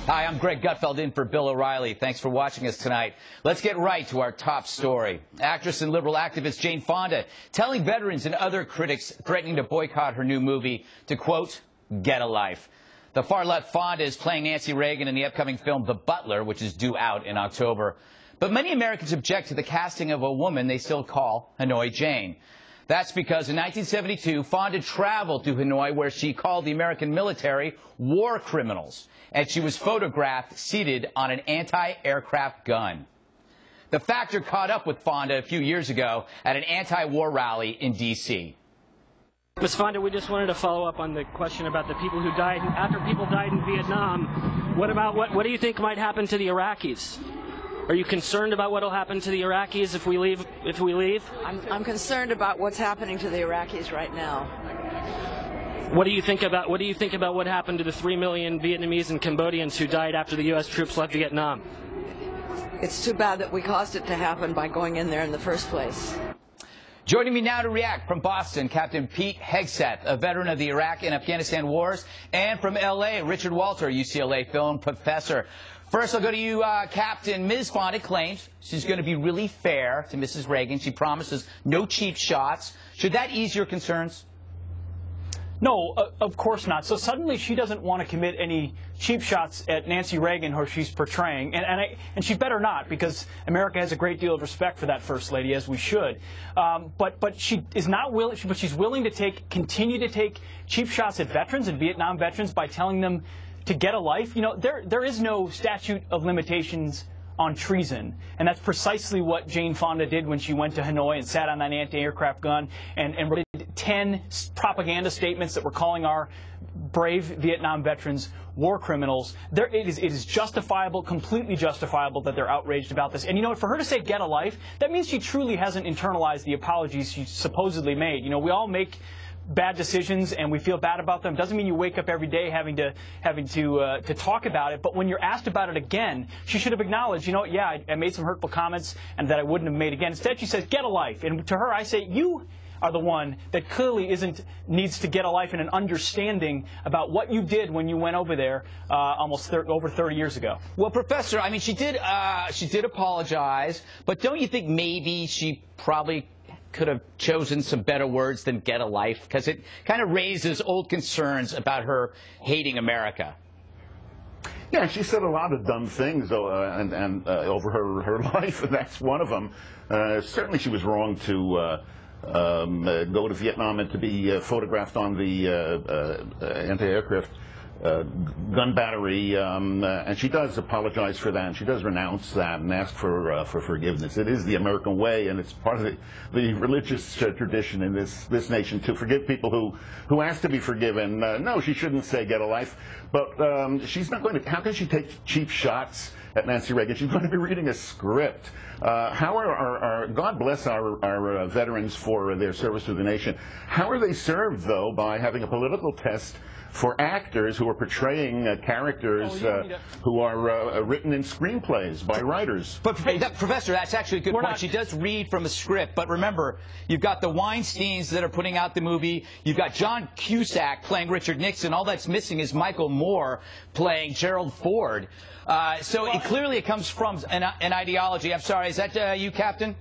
Hi, I'm Greg Gutfeld in for Bill O'Reilly. Thanks for watching us tonight. Let's get right to our top story. Actress and liberal activist Jane Fonda telling veterans and other critics threatening to boycott her new movie to, quote, get a life. The far-left Fonda is playing Nancy Reagan in the upcoming film The Butler, which is due out in October. But many Americans object to the casting of a woman they still call Hanoi Jane. That's because in 1972, Fonda traveled to Hanoi where she called the American military war criminals, and she was photographed seated on an anti-aircraft gun. The Factor caught up with Fonda a few years ago at an anti-war rally in D.C. Ms. Fonda, we just wanted to follow up on the question about the people who died after people died in Vietnam. What do you think might happen to the Iraqis? Are you concerned about what will happen to the Iraqis if we leave? I'm concerned about what's happening to the Iraqis right now. What do you think about what happened to the 3 million Vietnamese and Cambodians who died after the U.S. troops left Vietnam? It's too bad that we caused it to happen by going in there in the first place. Joining me now to react from Boston, Captain Pete Hegseth, a veteran of the Iraq and Afghanistan wars, and from L.A., Richard Walter, UCLA film professor. First, I'll go to you, Captain. Ms. Fonda claims she's going to be really fair to Mrs. Reagan. She promises no cheap shots. Should that ease your concerns? No, of course not. So suddenly she doesn't want to commit any cheap shots at Nancy Reagan, who she's portraying, and she better not, because America has a great deal of respect for that First Lady, as we should. But she is not willing. But she's willing to continue to take cheap shots at veterans and Vietnam veterans by telling them to get a life. You know, there is no statute of limitations on treason, and that's precisely what Jane Fonda did when she went to Hanoi and sat on that anti-aircraft gun and wrote 10 propaganda statements that were calling our brave Vietnam veterans war criminals. It is justifiable, completely justifiable, that they're outraged about this. And you know what, for her to say get a life, that means she truly hasn't internalized the apologies she supposedly made. You know, we all make bad decisions and we feel bad about them. Doesn't mean you wake up every day having to talk about it. But when you're asked about it again, she should have acknowledged, you know, yeah, I made some hurtful comments and that I wouldn't have made again. Instead, she says, get a life. And to her, I say, you are the one that clearly needs to get a life and an understanding about what you did when you went over there over 30 years ago. Well, Professor, I mean, she did apologize, but don't you think maybe she probably could have chosen some better words than get a life, because it kind of raises old concerns about her hating America? Yeah, she said a lot of dumb things over her life, and that's one of them. Certainly she was wrong to go to Vietnam and to be photographed on the anti-aircraft gun battery, and she does apologize for that, and she does renounce that and ask for forgiveness. It is the American way, and it's part of the religious tradition in this nation to forgive people who ask to be forgiven. No, she shouldn't say get a life, but she's not going to. How can she take cheap shots at Nancy Reagan? She's going to be reading a script. God bless our veterans for their service to the nation. How are they served, though, by having a political test for actors who are portraying characters who are written in screenplays by writers? But, Professor, that's actually a good point. She does read from a script, but remember, you've got the Weinsteins that are putting out the movie. You've got John Cusack playing Richard Nixon. All that's missing is Michael Moore playing Gerald Ford. So it comes from an ideology. I'm sorry, is that you, Captain?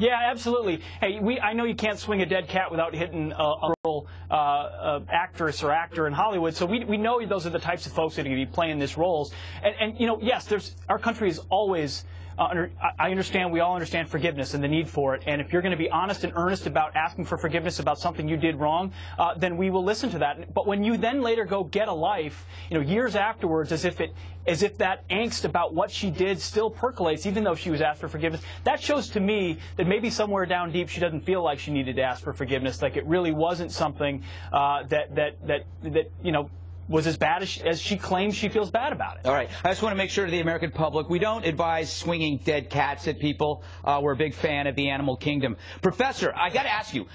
Yeah, absolutely. Hey, I know you can't swing a dead cat without hitting a real actress or actor in Hollywood, so we know those are the types of folks that are going to be playing these roles. And you know, yes, our country is always we all understand forgiveness and the need for it. And if you're going to be honest and earnest about asking for forgiveness about something you did wrong, then we will listen to that. But when you then later go get a life, you know, years afterwards, as if that angst about what she did still percolates, even though she was asked for forgiveness, that shows to me that maybe somewhere down deep she doesn't feel like she needed to ask for forgiveness, like it really wasn't something that you know, was as bad as she claims she feels bad about it. All right. I just want to make sure to the American public, we don't advise swinging dead cats at people. We're a big fan of the animal kingdom. Professor, I got to ask you,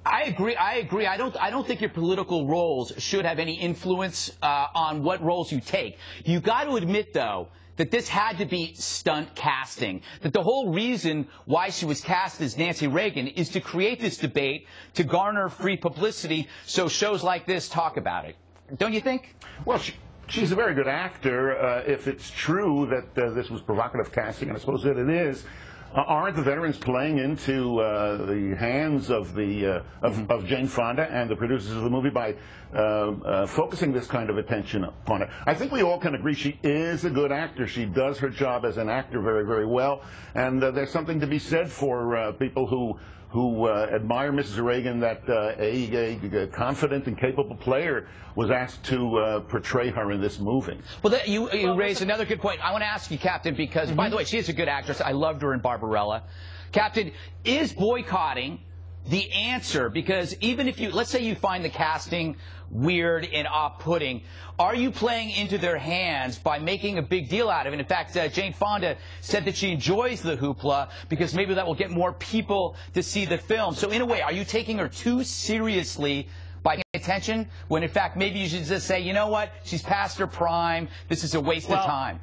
I agree. I don't think your political roles should have any influence on what roles you take. You got to admit, though, that this had to be stunt casting, that the whole reason why she was cast as Nancy Reagan is to create this debate, to garner free publicity so shows like this talk about it. Don't you think? Well, she's a very good actor. If it's true that this was provocative casting, and I suppose that it is, aren't the veterans playing into the hands of of Jane Fonda and the producers of the movie by focusing this kind of attention upon it? I think we all can agree she is a good actor. She does her job as an actor very, very well, and there's something to be said for people who admire Mrs. Reagan, that a confident and capable player was asked to portray her in this movie. Well, you raised another good point. I want to ask you, Captain, because, by the way, she is a good actress. I loved her in Barbarella. Captain, is boycotting the answer? Because even if let's say you find the casting weird and off-putting, are you playing into their hands by making a big deal out of it? In fact, Jane Fonda said that she enjoys the hoopla because maybe that will get more people to see the film. So in a way, are you taking her too seriously by paying attention when in fact maybe you should just say, you know what, she's past her prime, this is a waste of time?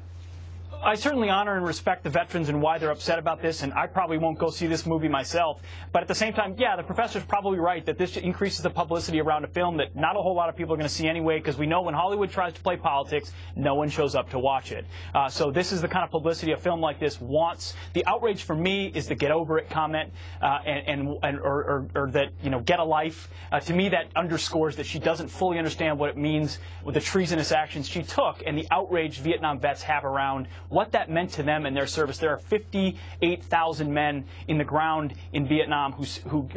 I certainly honor and respect the veterans and why they're upset about this, and I probably won't go see this movie myself. But at the same time, yeah, the professor's probably right that this increases the publicity around a film that not a whole lot of people are going to see anyway, because we know when Hollywood tries to play politics, no one shows up to watch it. So this is the kind of publicity a film like this wants. The outrage for me is the get over it comment, or that, you know, get a life. To me, that underscores that she doesn't fully understand what it means with the treasonous actions she took and the outrage Vietnam vets have around what that meant to them in their service. There are 58,000 men in the ground in Vietnam who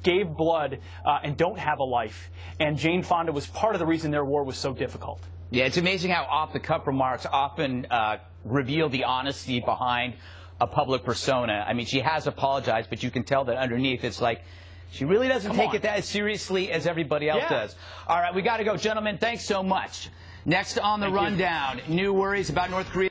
gave blood and don't have a life. And Jane Fonda was part of the reason their war was so difficult. Yeah, it's amazing how off-the-cuff remarks often reveal the honesty behind a public persona. I mean, she has apologized, but you can tell that underneath it's like she really doesn't take it that as seriously as everybody else does. All right, we got to go. Gentlemen, thanks so much. Next on the rundown, new worries about North Korea.